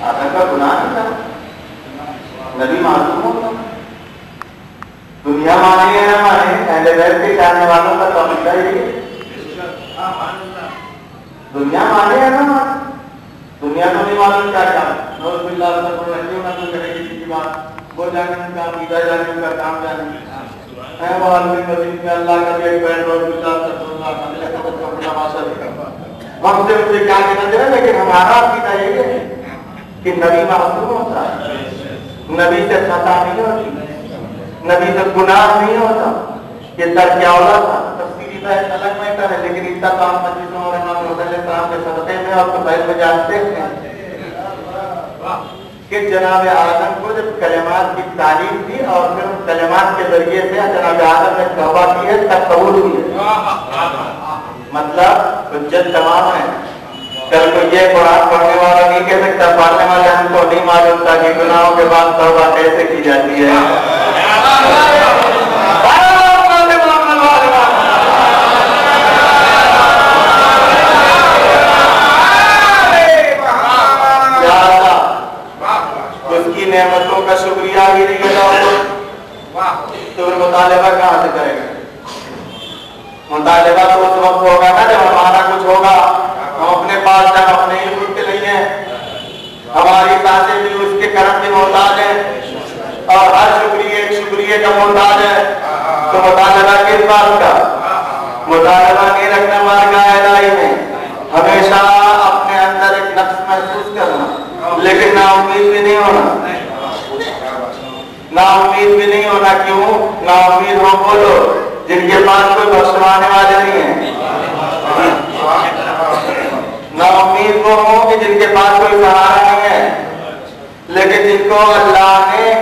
آدم کا گناہ نہیں تھا، نبی معصوم ہوتا۔ دنیا مانی ہے نہ مانے، اہل بیت کے چاہنے والوں کا تو عقیدہ یہی ہے، دنیا مانے ہے نہ مانے، دنیا تو نہیں معلوم کیا کام، نوز باللہ نہ تو کرے کسی کی بات، وہ جانے ان کا عقیدہ جانے ان کا کام جانے ہے، وہ عالمی مزید میں اللہ کا بھی ایک بین نوز باللہ اپنا معاشر ہم سے اسے کیا کہنا دے، لیکن ہمارا عقیدہ یہ ہے کہ نبی معصوم ہوتا ہے، نبی سے خطا نہیں ہوتی، نبی سے گناہ نہیں ہوتا، یہ ترک اولا تھا، تفصیلی بحث الگ میٹر ہے، لیکن اتنا تو ہم مجلسوں اور امام حسین علیہ السلام کے صدقے میں اور تو پہلے میں جانتے ہیں کہ جناب آدم کو جب کلمات کی تعلیم دی اور پھر ان کلمات کے ذریعے سے جناب آدم نے توبہ کی ہے، تب قبول ہوئی ہے، مطلب حجت تمام ہے۔ کل کو یہ قرآن پڑھنے والا نہیں کہہ سکتا پڑھنے والے ہم کو نہیں معلوم تھا کہ گناہوں کے بعد توبہ کیسے کی جاتی ہے۔ اس کی نعمتوں کا شکریہ ہی نہیں ہے تو پھر مطالبہ کہاں سے کرے گا؟ مطالبہ تو اس وقت ہوگا نا جب ہمارا کچھ ہوگا، ہم اپنے پاس جب اپنے ہی خود کے نہیں ہیں، ہماری سانسیں بھی اس کے کرم کی محتاج ہے اور ہر شکریہ کا محتاج ہے، تو مطالبہ کس بات کا؟ مطالبہ نہیں رکھنا مارگاہ الہی میں، ہمیشہ اپنے اندر ایک نقص محسوس کرنا، لیکن نا امید بھی نہیں ہونا، نا امید بھی نہیں ہونا۔ کیوں نا امید ہو؟ بولو جن کے پاس کوئی بخشوانے والے نہیں ہیں، نا امید وہ ہوں کہ جن کے پاس کوئی سہارا نہیں ہے، لیکن جن کو اللہ نے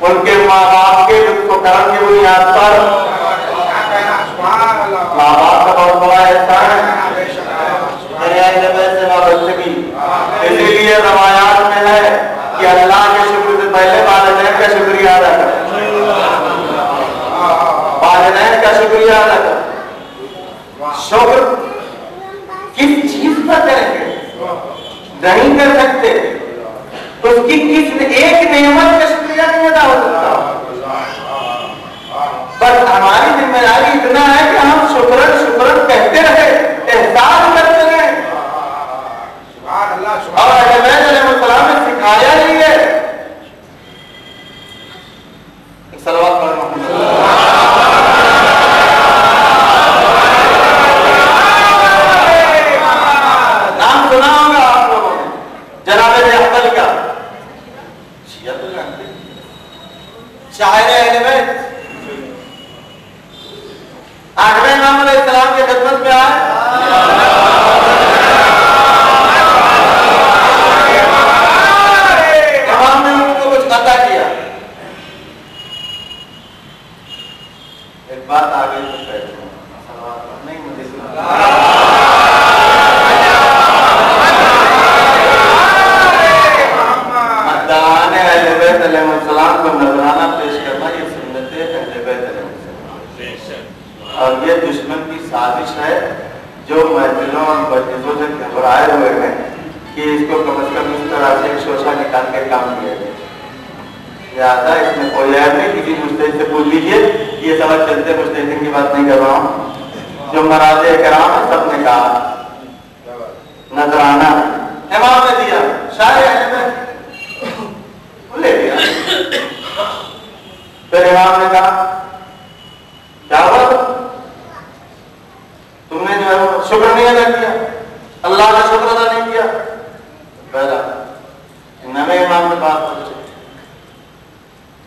ان کے ماں باپ کے لطف و کرم کی بنیاد پر، ماں باپ کا بہت بڑا احسان ہے، اسی لیے روایات میں ہے کہ اللہ کے شکر سے پہلے والدین کا شکریہ ادا کر، والدین کا شکریہ ادا کر۔ شکر کس چیز پر کریں گے؟ نہیں کر سکتے، اس کی کس ایک نعمت کا شکریہ نہیں ادا ہو سکتا، بس ہماری ذمہ داری اتنا ہے کہ ہم شکرن کہتے رہے، احساس کرتے رہے، اور اہل بیت علیہ السلام نے سکھایا ہی ہے۔ صلوات پڑھیں محمد صلی اللہ علیہ وسلم۔ نام سنا ہوگا آپ لوگوں نے جناب احمد کا، شاعر اہل بیت، 8ویں امام علیہ السلام کی خدمت میں آئے، امام نے ان کو کچھ عطا کیا۔ ایک بات آگے تو کہتے ہیں، نہیں مجھے مدعان اہل بیت علیہ السلام کو نذرانہ پیش کرنا یہ سنت اہل بیت علیہ السلام، اور یہ دشمن کی سازش ہے جو محفلوں اور مجلسوں سے گھبرائے ہوئے ہیں کہ اس کو کم از کم اس طرح سے ایک شوشہ نکال کے کام کیا جائے۔ لہٰذا اس میں کوئی عیب نہیں، کسی مجتہد سے پوچھ لیجیے، یہ سمجھ چلتے مجتہدین کی بات نہیں کر رہا ہوں، جو مراجع کرام ہیں سب نے کہا نذرانہ امام نے دیا، شاعر اہل بیت لے لیا، پھر امام نے کہا کیا ہوا تم نے جو ہے شکر نہیں ادا کیا، اللہ کا شکر ادا نہیں کیا؟ پہلا نویں امام کے پاس پہنچے،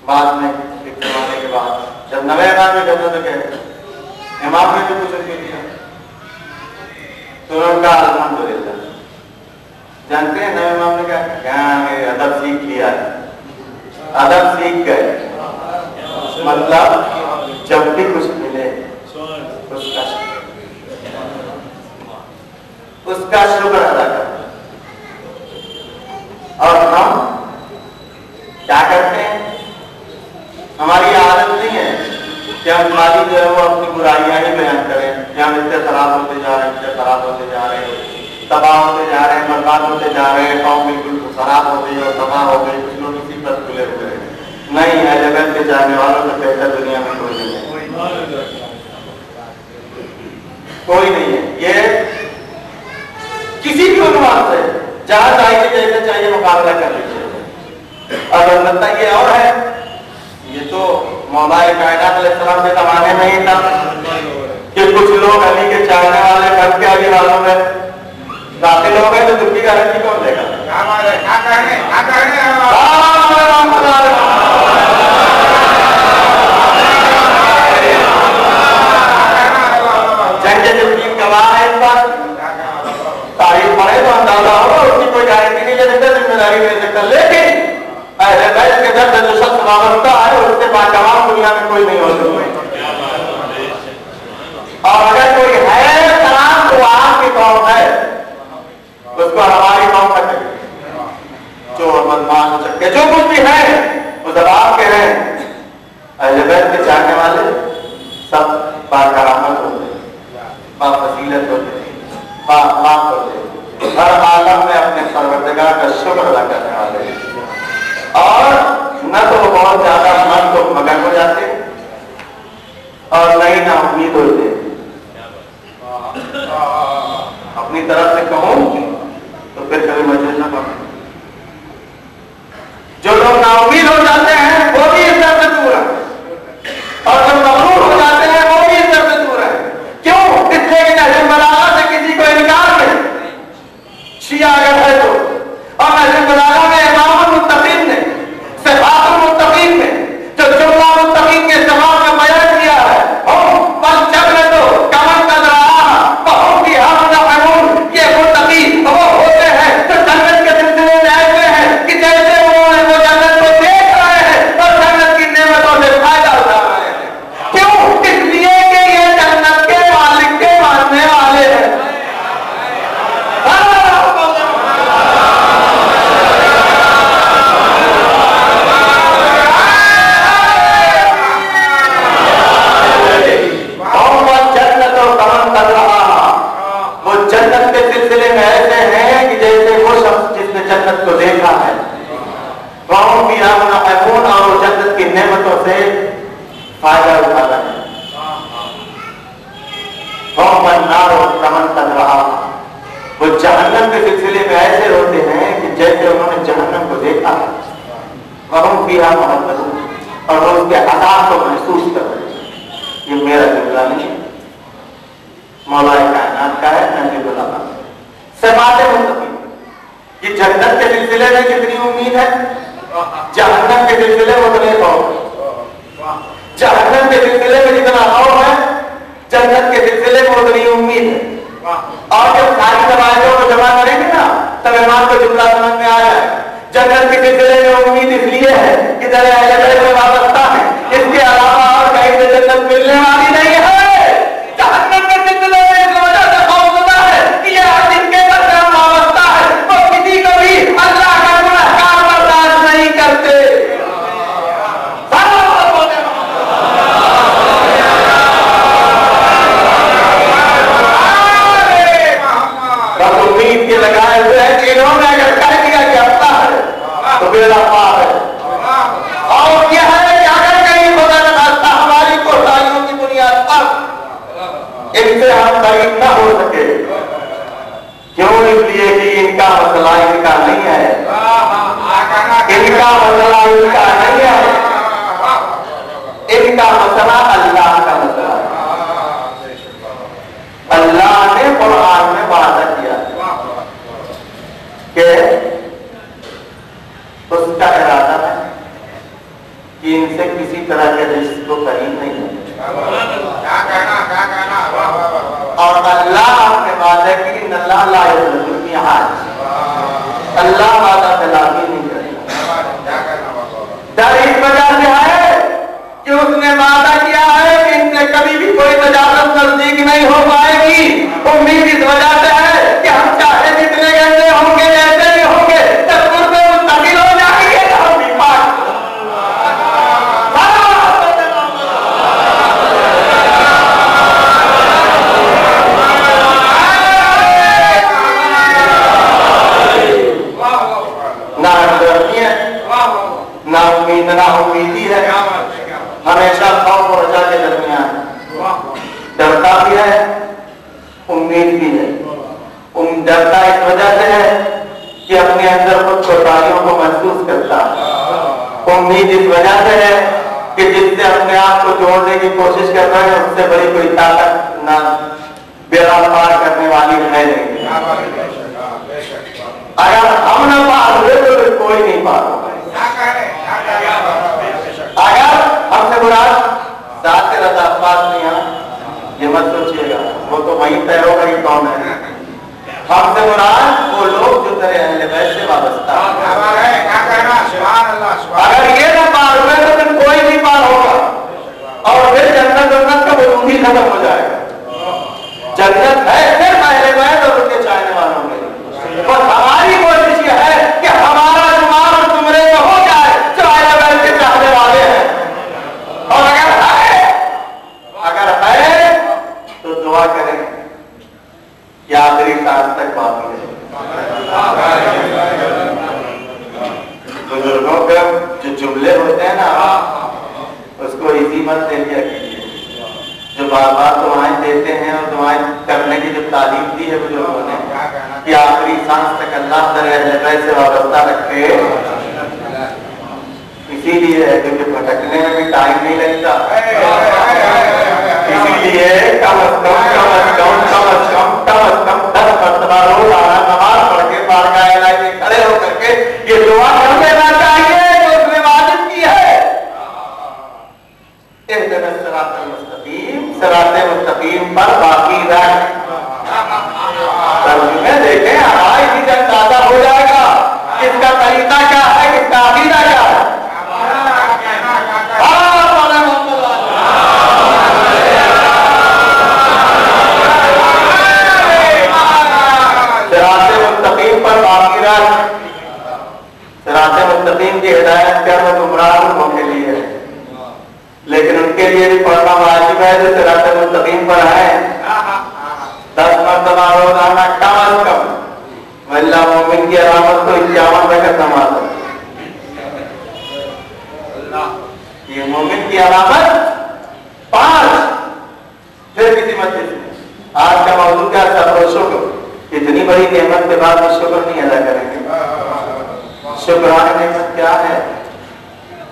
بعد میں ایک زمانے کے بعد جب نویں امام میں جب تک امام نے بھی کچھ نہیں کیا تو انہوں نے کہا الحمدللہ۔ جانتے ہیں نویں امام نے کہا ادب سیکھ لیا ہے، ادب سیکھ گئے، مطلب جب بھی کچھ ملے اس کا شکر ادا کر۔ اور ہم کیا کرتے ہیں؟ ہماری عادت نہیں ہے کہ ہم خالی جو ہے وہ اپنی برائیاں بیان کریں کہ ہم اس سے خراب ہوتے جا رہے ہیں، اس سے خراب ہوتے جا رہے ہیں، تباہ ہوتے جا رہے ہیں، برباد برباد ہوتے جا رہے ہیں، قوم بالکل خراب ہو گئی اور تباہ ہو گئی، کچھ لوگ اسی پر تلے ہوئے ہیں. نہیں، اہل بیت کے چاہنے والوں سے بہتر دنیا میں کوئی نہیں ہے، کوئی نہیں ہے. یہ کسی بھی عنوان سے جہاں چاہیے جیسے چاہیے مقابلہ کر لیجیے. اور البتہ یہ اور ہے، یہ تو مولا کائنات علیہ السلام کے زمانے میں ہی تھا کہ کچھ لوگ علی کے چاہنے والے بن کے علی والوں میں داخل ہو گئے، تو تم کی گارنٹی کون دے گا؟ جنگ جبین گواہ ہے اس بات، تاریخ پڑھے تو اندازہ ہوگا، اس کی کوئی گارنٹی نہیں لے سکتا، ذمہ داری نہیں لے سکتا. لیکن اہل بیت کے در جو شخص وابستہ ہے اس سے باکمال دنیا میں کوئی نہیں ہو سکتا. اور اگر کوئی ہے کرام تو آپ کی قوم ہے، اس کو ہماری قوم کا چاہیے. چور بدماش چکے جو کچھ بھی ہے وہ سب آپ کے ہیں. اہل بیت کے چاہنے والے سب باکرامت ہوتے ہیں، بافضیلت ہوتے ہیں، بااخلاق ہوتے ہیں، ہر عالم میں اپنے پروردگار کا شکر ادا کرنے والے ہیں. اور نہ تو وہ بہت زیادہ من کو مگن ہو جاتے اور نہ ہی نا امید ہوتے. اپنی طرف سے کہوں تو پھر کبھی مجلس نہ پڑھیں. جو لوگ نا امید ہو جاتے ہیں وہ بھی اس طرح سے دور ہیں، اور جو مغرور ہو جاتے ہیں وہ بھی اس طرح سے دور ہیں. کیوں؟ اس لیے کہ نہج البلاغہ سے کسی کو انکار نہیں. شیعہ اگر ہے تو، اور نہج البلاغہ میں امام المتقین نے، صفات المتقین نے جو جملہ متقین کے جواب میں بیان کیا ہے، ہم بل جنت کمن قدرہا وہم فیہا منعمون، یہ متقی وہ ہوتے ہیں جو جنت کے سلسلے میں ایسے ہیں کہ جیسے انہوں نے وہ جنت کو دیکھ رہے ہیں اور جنت کی نعمتوں سے فائدہ اٹھا رہے ہیں. کیوں؟ اس لیے کہ یہ جنت کے مالک کے ماننے والے ہیں. جنت کو دیکھا ہے، قوم بھی منعمون، اور وہ جنت کی نعمتوں سے فائدہ اٹھا رہے ہیں. قوم النار کمن تنہا، وہ جہنم کے سلسلے میں ایسے ہوتے ہیں کہ جیسے انہوں نے جہنم کو دیکھا ہے. قوم فیہا محمدون، اور وہ اس کے عذاب کو محسوس کر رہے ہیں. یہ میرا جملہ نہیں، مولا کائنات کا ہے. نہج البلاغہ صفات متقین. یہ جنت کے سلسلے میں کتنی امید ہے، جہنم کے سلسلے میں اتنے خوف. جہنم کے سلسلے میں جتنا خوف ہے، جنت کے سلسلے میں اتنی امید ہے. اور جب ساری روایتوں کو جمع کریں گے نا تب امام کو جملہ سمجھ میں آ جائے. جنت کے سلسلے میں امید اس لیے ہے کہ در اہل بیت میں وابستہ ہے، اس کے علاوہ اور کہیں سے جنت ملنے والی نہیں ہے. جہنم کے سلسلے میں اس وجہ سے خوف ہوتا ہے کہ یہ جن کے در سے وابستہ ہے وہ کسی کو بھی اللہ کا گنہگار برداشت نہیں کرتے. بس امید کے لگائے ہوئے ہیں کہ انہوں نے اگر کہہ دیا کہ اپنا ہے تو میرا پاپ ہے. اور یہ ہے کہ اگر کہیں خدا نخواستہ ہماری کوتاہیوں کی بنیاد پر ان سے ہم قریب نہ ہو سکے. کیوں؟ اس لیے کہ ان کا مسئلہ ان کا نہیں ہے، ان کا مسئلہ ان کا نہیں ہے، ان کا مسئلہ اللہ کا مسئلہ ہے. اللہ نے قرآن میں وعدہ کیا کہ اس کا ارادہ ہے کہ ان سے کسی طرح کے رزق کو قریب نہیں ہے. اور اللہ اپنے وعدے کی ان اللہ لا یخلف المیعاد، اللہ وعدہ خلافی نہیں کرے گا. ڈر اس وجہ سے ہے کہ اس نے وعدہ کیا ہے کہ ان سے کبھی بھی کوئی تجاوز نزدیک نہیں ہو پائے گی. امید اس وجہ سے ہے کہ ہم چاہے جتنے گندے ہوں گے جیسے بھی ہوں گے جب ان پہ منتقل ہو جائیں گے تو ہم بھی پاک. بنا امیدی ہے، ہمیشہ خوف اور رجا کے درمیان ڈرتا بھی ہے، امید بھی ہے۔ ڈرتا اس وجہ سے ہے کہ اپنے اندر خود کوتاہیوں کو محسوس کرتا ہے، امید اس وجہ سے ہے کہ جس سے اپنے آپ کو جوڑنے کی کوشش کر رہے ہیں اس سے بڑی کوئی طاقت نہ بیڑا پار کرنے والی ہے نہیں۔ اگر ہم نہ پار ہوئے تو پھر کوئی نہیں پار ہوگا۔ اگر ہم سے مراد ذات رضا پاس نہیں ہے، یہ مت سوچیے گا، وہ تو وہیں طے ہوگا کہ کون ہے۔ ہم سے مراد وہ لوگ جو تیرے اہل بیت سے وابستہ اگر یہ نہ پار ہوئے تو پھر کوئی نہیں پار ہوگا، اور پھر جنت کا وجود ہی ختم ہو جائے گا۔ جنت ہے صرف اہل بیت اور ان کے چاہنے والوں کے لیے، اور ہماری کوشش یہ ہے کہ ہمارا شمار اور تمرے میں ہو جائے جو اہل بیت کے چاہنے والے ہیں، اور اگر ہے تو دعا کریں کہ آخری سانس تک باقی ہے۔ بزرگوں کے جو جملے ہوتے ہیں نا اس کو اسی مت دے دیا کیجیے، جو بار بار دعائیں دیتے ہیں اور دعائیں کرنے کی جو تعلیم دی ہے بزرگوں نے کہ آخری سانس تک اللہ تعالی اہل بیت سے وابستہ رکھے، اسی لیے ہے کیونکہ بھٹکنے میں بھی ٹائم نہیں لگتا، اسی لیے کم از کم 10 مرتبہ روزانہ نماز پڑھ کے بارگاہ الہی میں کھڑے ہو کر کے یہ دعا کر دینا چاہیے جو اس نے واجب کی ہے۔ اہدنا الصراط المستقیم، صراط مستقیم پر باقی رہ۔ ترجمے دیکھیں، اسی سے اندازہ ہو جائے گا کس کا طریقہ کیا ہے، کس کا عقیدہ کیا ہے۔ صراط مستقیم کی ہدایت کیا وہ گمراہ لوگوں کے لیے ہے، لیکن ان کے لیے بھی پڑھنا واجب ہے جو صراط مستقیم پر ہے۔ 10 مرتبہ روزانہ کم از کم، اللہ مومن کی علامت تو 51 رکعت نماز ہے۔ یہ مومن کی علامت 5۔ پھر کسی مسجد میں آج کا موضوع کیا؟ صبر و شکر۔ اتنی بڑی نعمت کے بعد بھی شکر نہیں ادا کریں گے۔ شکرانہ نعمت کیا ہے؟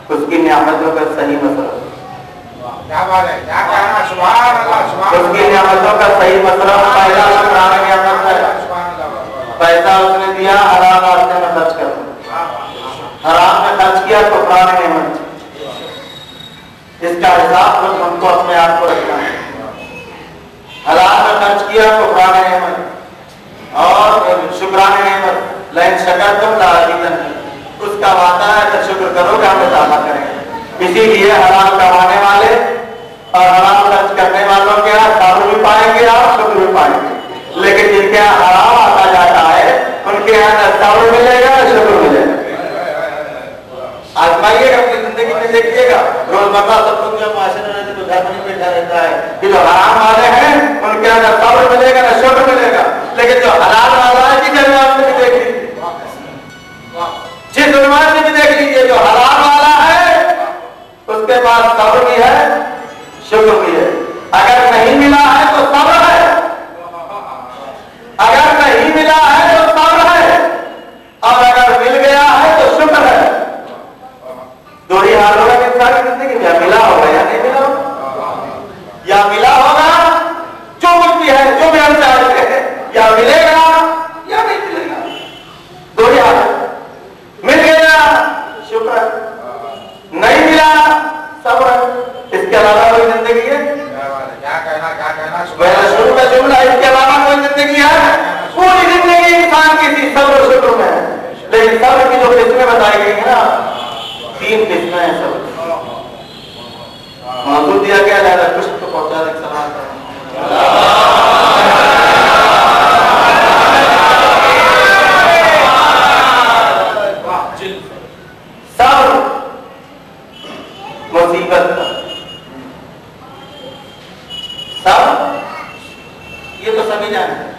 اس کی نعمتوں کا صحیح مصرف، اس کی نعمتوں کا صحیح مصرف۔ پہلا شکرانہ نعمت ہے، پیسہ اس نے دیا حلال راستے میں خرچ کر، حرام میں خرچ کیا تو کفران نعمت، اس کا حساب خود ہم کو اپنے آپ کو رکھنا ہے۔ حلال میں خرچ کیا تو کفران نعمت، اور شکرانہ نعمت لئن شکرتم لازیدنکم، اس کا وعدہ ہے کہ شکر کرو گے ہم اضافہ کریں گے۔ اسی لیے حرام کمانے والے اور حرام خرچ کرنے والوں کے یہاں صبر بھی پائیں گے اور شکر بھی پائیں گے، لیکن جن کے یہاں حرام آتا جاتا ہے ان کے یہاں نہ صبر ملے گا نہ شکر ملے گا۔ آزمائیے گا، اپنی زندگی میں دیکھیے گا، روزمرہ سب لوگ جو معاشرے میں تو گھر میں بیٹھا رہتا ہے کہ جو حرام والے ہیں ان کے یہاں نہ صبر ملے گا نہ شکر ملے گا، لیکن جو حلال والا ہے جس عنوان میں بھی دیکھ لیجیے، جس عنوان میں بھی دیکھ لیجیے، جو حلال والا ہے اس کے پاس صبر بھی ہے شکر بھی ہے۔ اگر نہیں ملا ہے تو صبر ہے، اگر نہیں ملا ہے تو صبر ہے، اور اگر مل گیا ہے تو شکر ہے۔ دو ہی حال ہوگا کہ انسان کی زندگی میں، یا ملا ہوگا یا نہیں ملا ہوگا، یا ملا ہوگا جو کچھ بھی ہے جو بھی ہم چاہتے ہیں، یا ملے گا یا نہیں ملے گا، دو ہی حال۔ مل گیا شکر ہے، نہیں ملا صبر ہے۔ اس کے علاوہ کوئی زندگی ہے؟ میرا شروع کا جملہ اس کے علاوہ کوئی زندگی ہے؟ پوری زندگی انسان کی صبر و شکر میں ہے، لیکن صبر کی جو قسمیں بتائی گئی ہیں نا، 3 قسمیں ہیں صبر۔ موضوع دیا گیا ہے کچھ تو پہنچا دے سلام صبر مصیبت کا، صبر یہ تو سبھی جانتے ہیں۔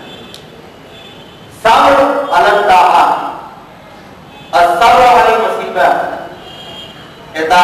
صبر علی الطاعات، الصبر علی المصیبہ، اطاعت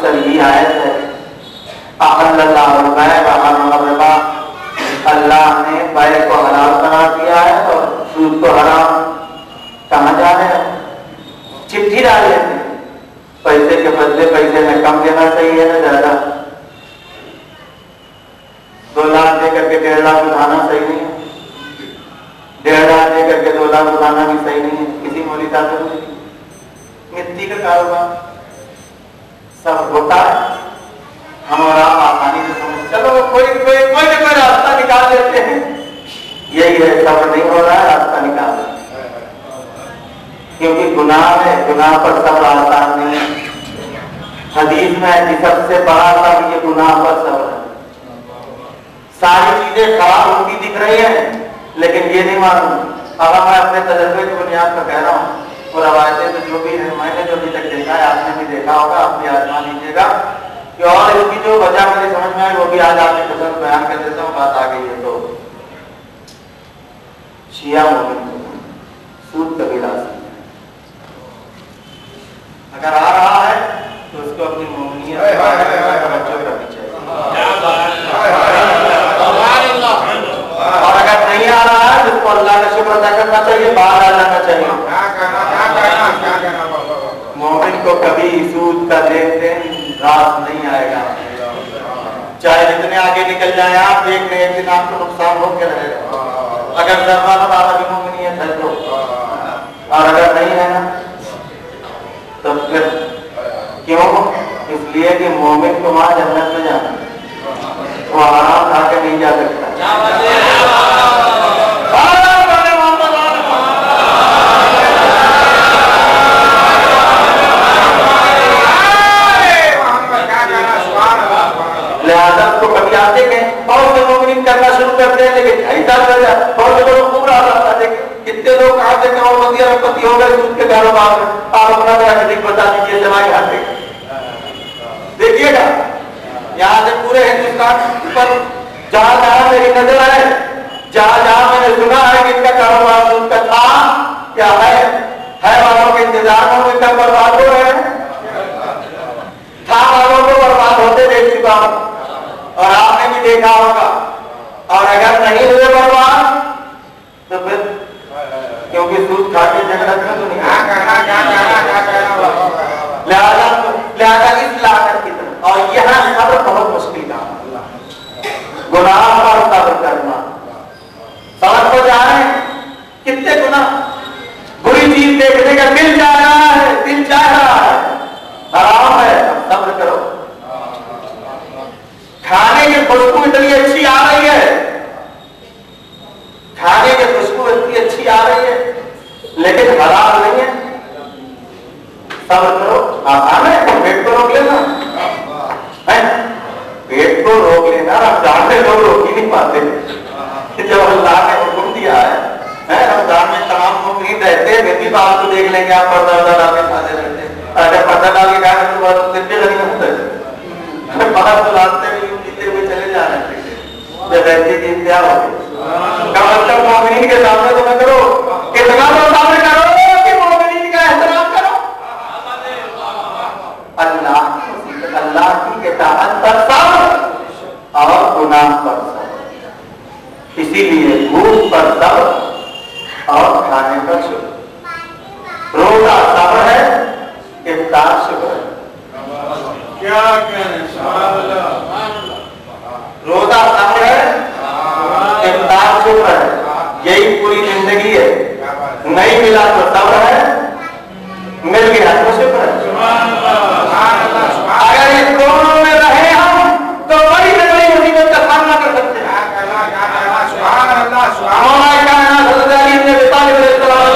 اکثر یہ آیت ہے احل اللہ البیع وحرم الربا، اللہ نے بیع کو حلال بنا دیا ہے اور سود کو حرام. کہاں جا رہے ہیں؟ چٹھی ڈال لیتے ہیں، پیسے کے بدلے پیسے میں کم دینا صحیح ہے نا زیادہ. 2 لاکھ دے کر کے 1.5 لاکھ اٹھانا صحیح نہیں ہے، 1.5 لاکھ دے کر کے 2 لاکھ اٹھانا بھی صحیح نہیں ہے. کسی مولی صاحب نے مٹی کا کاروبار سب ہوتا ہے، ہم اور آپ آسانی سے سمجھ چلو کوئی راستہ نکال لیتے ہیں. یہی ہے، صبر نہیں ہو رہا ہے، راستہ نکال لیتے ہیں. کیونکہ گناہ ہے، گناہ پر صبر آسان نہیں ہے. حدیث میں ہے کہ سب سے بڑا صبر یہ گناہ پر صبر ہے. ساری چیزیں خراب ہوتی دکھ رہی ہیں لیکن یہ نہیں معلوم. اب میں اپنے تجربے کی بنیاد پر کہہ رہا ہوں، وہ روایتیں تو جو بھی ہیں میں نے جو ابھی تک دیکھا ہے، آپ نے بھی دیکھا ہوگا، آپ بھی آزما لیجیے گا کہ اور اس کی جو وجہ مجھے سمجھ میں آئی وہ بھی آج آپ کے خدمت میں بیان کر دیتا ہوں. بات آ گئی ہے تو شیعہ مومن سود قبیلہ سے اگر آ رہا ہے تو اس کو اپنی مومنیت توجہ کرنی چاہیے، اور اگر نہیں آ رہا ہے تو اس کو اللہ کا شکر ادا کرنا چاہیے، باہر آ جانا چاہیے. مومن کو کبھی سود کا لین دین راس نہیں آئے گا، چاہے جتنے آگے نکل جائیں آپ، ایک نہ ایک دن آپ کو نقصان ہو کے رہے گا. اگر ذرہ بارہ بھی مومنیت ہے تو، اور اگر نہیں ہے نا تو پھر کیوں؟ اس لیے کہ مومن کو وہاں جنت میں جانا، وہ آرام کھا کے نہیں جا سکتا. لہٰذا اس کو کبھی آتے ہیں بہت سے مومنین کرنا شروع کرتے ہیں لیکن ایسا کر جائے بہت سے لوگ خوب رہا تھا. کتنے لوگ آتے ہیں اور مندی اربپتی ہو گئے سود کے کاروبار میں. آپ اپنا ذرا بتا دیجیے جماعت گھاٹے دیکھیے گا. یہاں سے پورے ہندوستان پر جہاں جہاں میری نظر آئے، جہاں جہاں میں نے سنا ہے کہ ان کا کاروبار سود کا تھا کیا ہے والوں کے انتظار میں ان کا برباد ہو رہے ہیں. تھا والوں کو برباد ہوتے دیکھ چکا ہوں اور آپ نے بھی دیکھا ہوگا. اور اگر نہیں ہوئے برباد تو پھر کیونکہ سود کھا کے جنت میں تو نہیں. لہذا اس لاکت کی طرف، اور یہاں صبر بہت مشکل کام ہے. گناہ پر صبر کرنا، سڑک پر جا رہے ہیں کتنے گناہ، بری چیز دیکھنے کا دل چاہ رہا ہے، دل چاہ رہا ہے، حرام ہے، صبر کرو. کھانے کی خوشبو اتنی اچھی آ رہی ہے، کھانے کی خوشبو اتنی اچھی آ رہی ہے لیکن حرام نہیں ہے، صبر کرو. آسان ہے، پیٹ کو روک لینا، پیٹ کو روک لینا. رمضان میں لوگ روک ہی نہیں پاتے. جب اللہ نے حکم دیا ہے رمضان میں تمام مومنین رہتے ہیں، بھی بات کو دیکھ لیں گے آپ پردہ ڈال کے کھاتے رہتے ہیں. اگر پردہ ڈال کے کھاتے تو بہت دن کے غنیمت ہے، باہر تو راستے میں پیتے ہوئے چلے جا رہے ہیں جب ایسی کی انتہا ہو گئی. کا مطلب مومنین کے سامنے تو نہ کرو، اتنا تو سامنے کرو کہ مومنین کا احترام کرو. اللہ کی اطاعت پر صبر اور گناہ پر صبر، اسی لیے بھوک پر صبر اور کھانے پر شکر. روزہ صبر ہے، افطار شکر ہے. کیا روزہ صبر ہے، افطار شکر ہے. یہی پوری زندگی ہے. نہیں ملا تو صبر ہے، مل گیا تو شکر ہے. اگر اس دونوں میں رہے ہم تو بڑی سے بڑی مصیبت کا سامنا کر سکتے ہیں. مولا کائنات حضرت علی بن ابی طالب علیہ السلام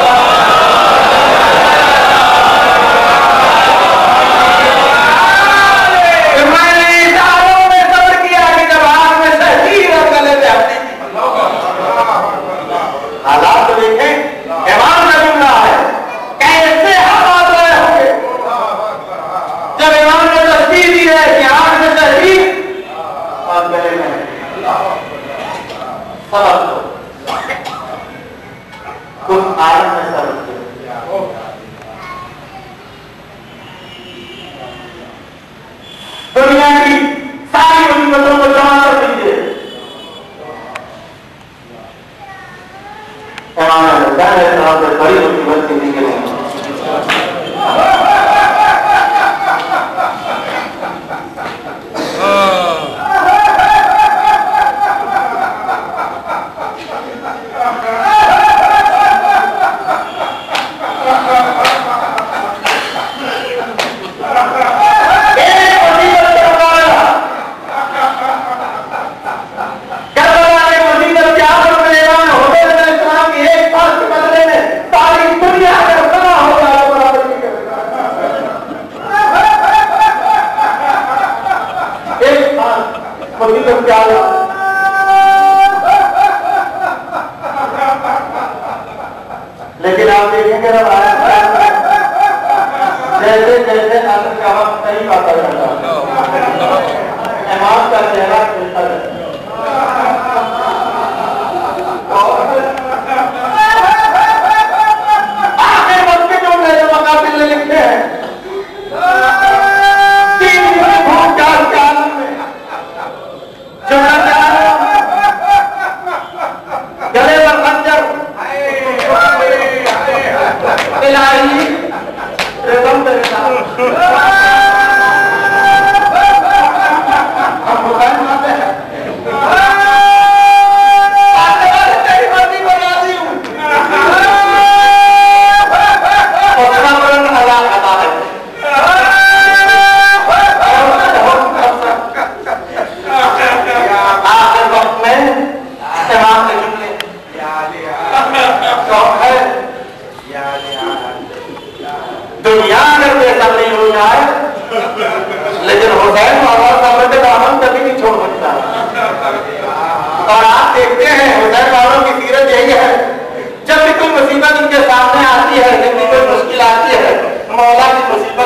حالات تو دیکھیں، امام کا جملہ ہے کیسے حالات رہے ہوں گے جب امام نے تصدیق دی ہے کہ آنکھ میں تحریر اور گلے میں سبق دو. کچھ آیت میں سبق دو. اسی کو پیار ہے. لیکن آپ دیکھیں گے نا جیسے جیسے اثر کا وقت نہیں پاتا جاتا امام کا چہرہ کھلتا رہتا ہے. آخر وقت کے جو میرے مقابل نے لکھے ہیں 3 بھوک 4 کے عالم میں جو گلے پر خنجر الہی رضم میرے ساتھ ہم بخاری ماتے ہیں آنے والے تیری مرضی کو راضی ہوں اور صبرن علی قضائک آخر وقت میں امام کے جملے شوق ہے دنیا اگر پیسہ نہیں ہو جائے لیکن حسین مولا صاحب کے دامن کبھی نہیں چھوڑ سکتا. اور آپ دیکھتے ہیں حسین مولا کی سیرت یہی ہے جب بھی کوئی مصیبت ان کے سامنے آتی ہے زندگی کوئی مشکل آتی ہے مولا کی مصیبت